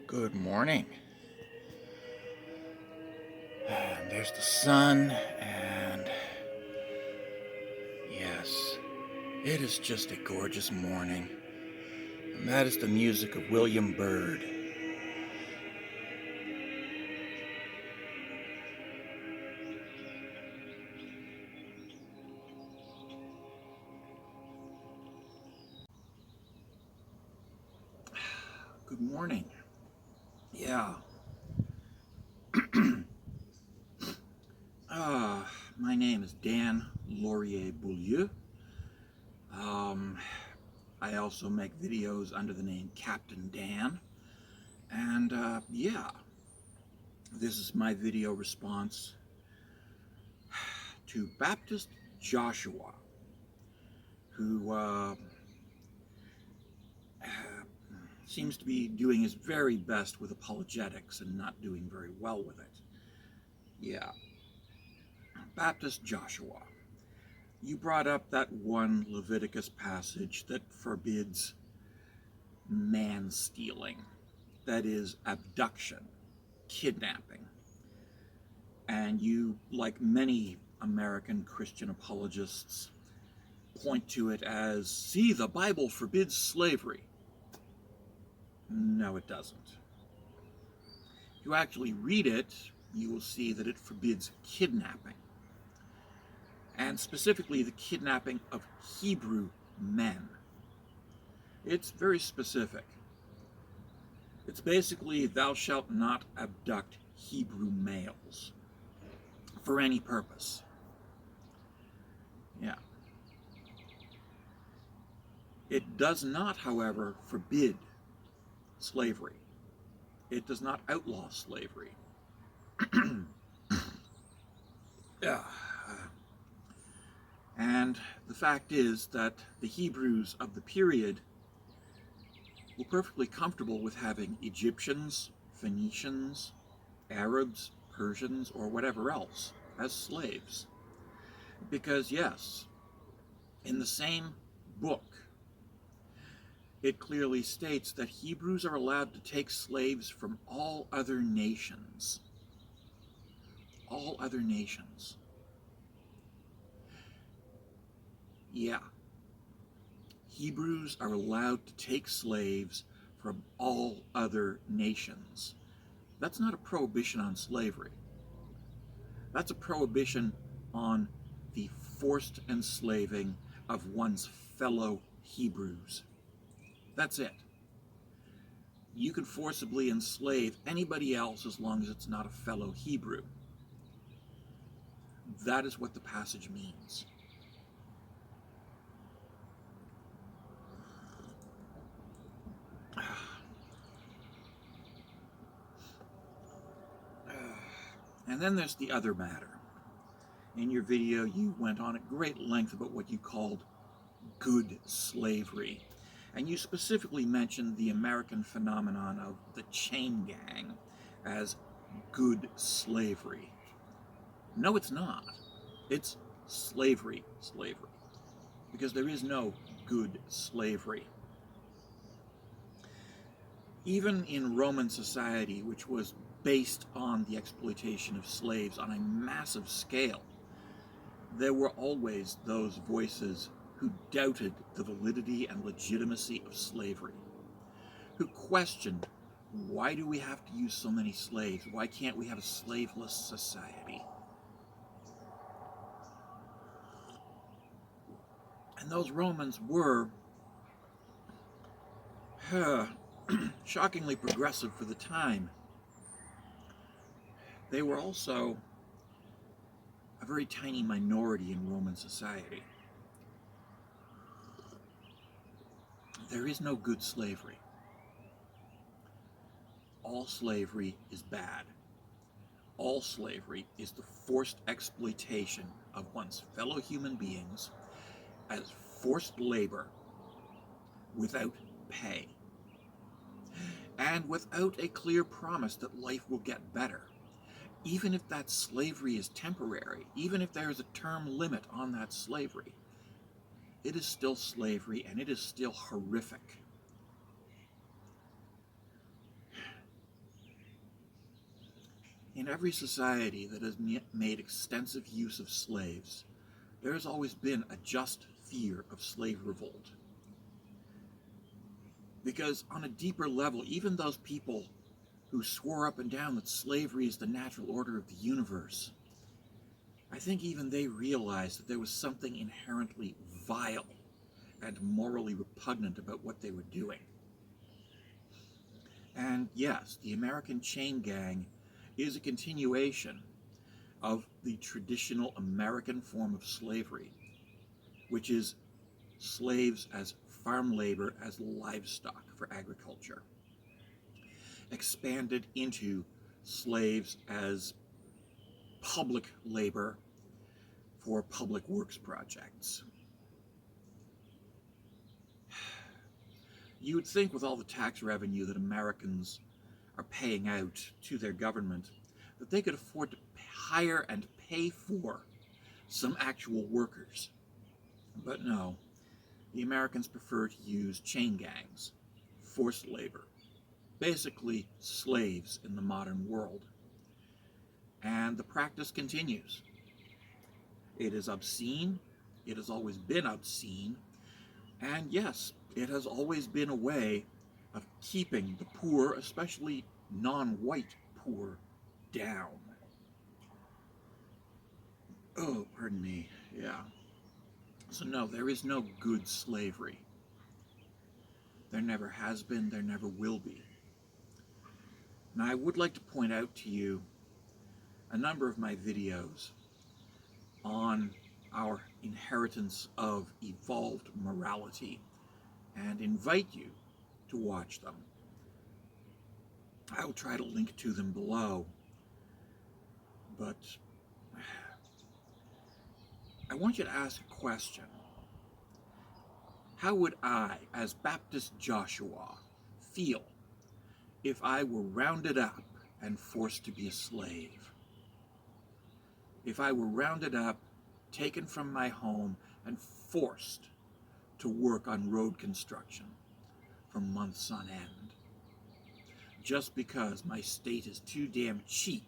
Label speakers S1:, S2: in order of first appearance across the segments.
S1: Good morning. And there's the sun, and yes, it is just a gorgeous morning. And that is the music of William Byrd. Good morning. Yeah. My name is Dan Laurier-Beaulieu. I also make videos under the name Captain Dan. And this is my video response to Baptist Joshua, who seems to be doing his very best with apologetics and not doing very well with it. Yeah. Baptist Joshua, you brought up that one Leviticus passage that forbids man-stealing, that is, abduction, kidnapping. And you, like many American Christian apologists, point to it as, see, the Bible forbids slavery. No, it doesn't. If you actually read it, you will see that it forbids kidnapping, and specifically the kidnapping of Hebrew men. It's very specific. It's basically, thou shalt not abduct Hebrew males for any purpose. Yeah. It does not, however, forbid slavery. It does not outlaw slavery. Yeah. And the fact is that the Hebrews of the period were perfectly comfortable with having Egyptians, Phoenicians, Arabs, Persians, or whatever else as slaves. Because yes, in the same book, it clearly states that Hebrews are allowed to take slaves from all other nations. All other nations. Yeah. Hebrews are allowed to take slaves from all other nations. That's not a prohibition on slavery. That's a prohibition on the forced enslaving of one's fellow Hebrews. That's it. You can forcibly enslave anybody else as long as it's not a fellow Hebrew. That is what the passage means. And then there's the other matter. In your video, you went on at great length about what you called good slavery. And you specifically mentioned the American phenomenon of the chain gang as good slavery. No, it's not. It's slavery. Because there is no good slavery. Even in Roman society, which was based on the exploitation of slaves on a massive scale, there were always those voices who doubted the validity and legitimacy of slavery, who questioned, why do we have to use so many slaves? Why can't we have a slaveless society? And those Romans were shockingly progressive for the time. They were also a very tiny minority in Roman society. There is no good slavery. All slavery is bad. All slavery is the forced exploitation of one's fellow human beings as forced labor without pay, and without a clear promise that life will get better. Even if that slavery is temporary, even if there is a term limit on that slavery, it is still slavery, and it is still horrific. In every society that has made extensive use of slaves, there has always been a just fear of slave revolt. Because on a deeper level, even those people who swore up and down that slavery is the natural order of the universe, I think even they realized that there was something inherently vile and morally repugnant about what they were doing. And yes, the American chain gang is a continuation of the traditional American form of slavery, which is slaves as farm labor, as livestock for agriculture, expanded into slaves as public labor for public works projects. You would think with all the tax revenue that Americans are paying out to their government that they could afford to hire and pay for some actual workers. But no, the Americans prefer to use chain gangs, forced labor, basically slaves in the modern world. And the practice continues. It is obscene, it has always been obscene, and yes, it has always been a way of keeping the poor, especially non-white poor, down. Oh, pardon me, yeah. So no, there is no good slavery. There never has been, there never will be. Now I would like to point out to you a number of my videos on our inheritance of evolved morality and invite you to watch them. I will try to link to them below, but I want you to ask a question. How would I, as Baptist Joshua, feel if I were rounded up and forced to be a slave? If I were rounded up, taken from my home, and forced to work on road construction for months on end, just because my state is too damn cheap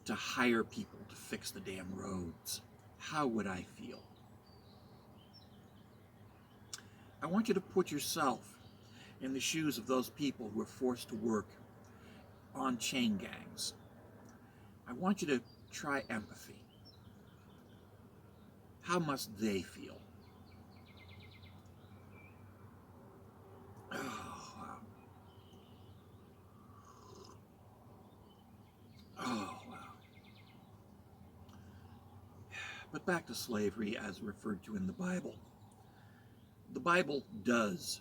S1: to hire people to fix the damn roads, how would I feel? I want you to put yourself in the shoes of those people who are forced to work on chain gangs. I want you to try empathy. How must they feel? Oh, wow. Oh, wow. But back to slavery as referred to in the Bible. The Bible does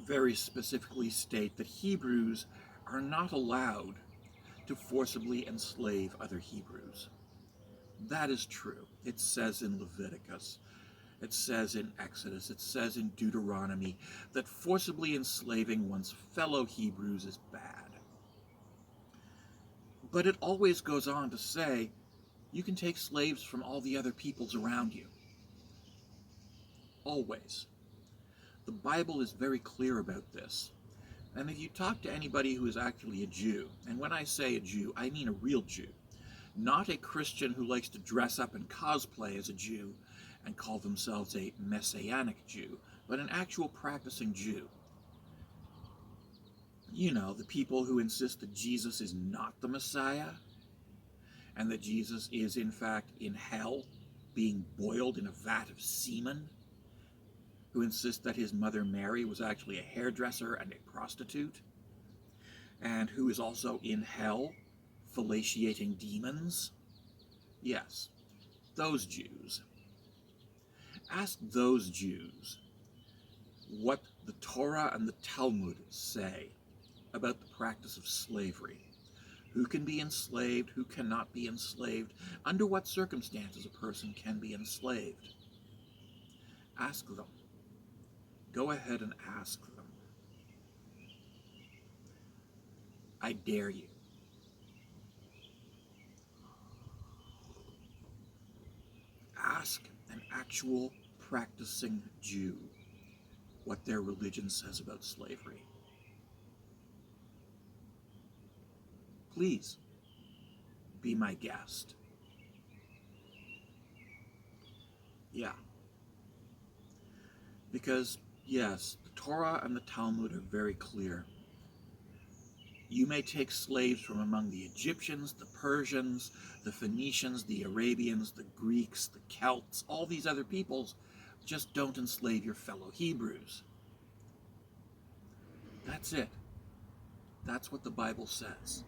S1: very specifically state that Hebrews are not allowed to forcibly enslave other Hebrews. That is true. It says in Leviticus, it says in Exodus, it says in Deuteronomy that forcibly enslaving one's fellow Hebrews is bad. But it always goes on to say, you can take slaves from all the other peoples around you. Always. The Bible is very clear about this. And if you talk to anybody who is actually a Jew, and when I say a Jew, I mean a real Jew, not a Christian who likes to dress up and cosplay as a Jew and call themselves a Messianic Jew, but an actual practicing Jew. You know, the people who insist that Jesus is not the Messiah, and that Jesus is in fact in hell, being boiled in a vat of semen, who insist that his mother Mary was actually a hairdresser and a prostitute, and who is also in hell, fellatiating demons. Yes, those Jews. Ask those Jews what the Torah and the Talmud say about the practice of slavery. Who can be enslaved, who cannot be enslaved, under what circumstances a person can be enslaved. Ask them. Go ahead and ask them. I dare you. Ask an actual practicing Jew what their religion says about slavery. Please. be my guest. Yeah. Because, yes, the Torah and the Talmud are very clear. You may take slaves from among the Egyptians, the Persians, the Phoenicians, the Arabians, the Greeks, the Celts, all these other peoples. Just don't enslave your fellow Hebrews. That's it. That's what the Bible says.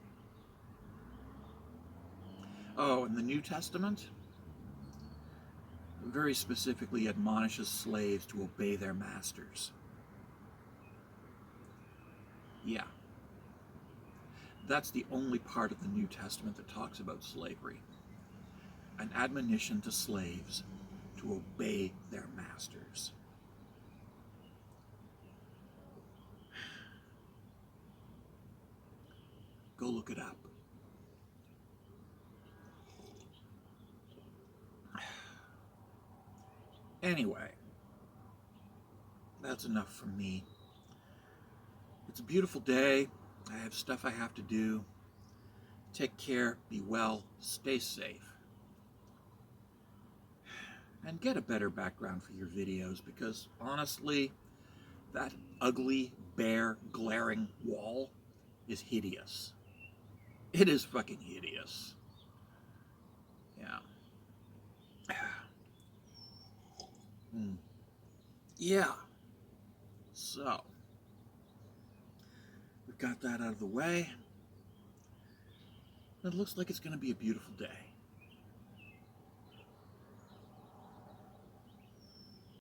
S1: Oh, and the New Testament very specifically admonishes slaves to obey their masters. Yeah. That's the only part of the New Testament that talks about slavery. An admonition to slaves to obey their masters. Go look it up. Anyway, that's enough from me. It's a beautiful day. I have stuff I have to do. Take care, be well, stay safe. And get a better background for your videos because honestly, that ugly, bare, glaring wall is hideous. It is fucking hideous. Yeah. Yeah. So, we've got that out of the way. It looks like it's going to be a beautiful day.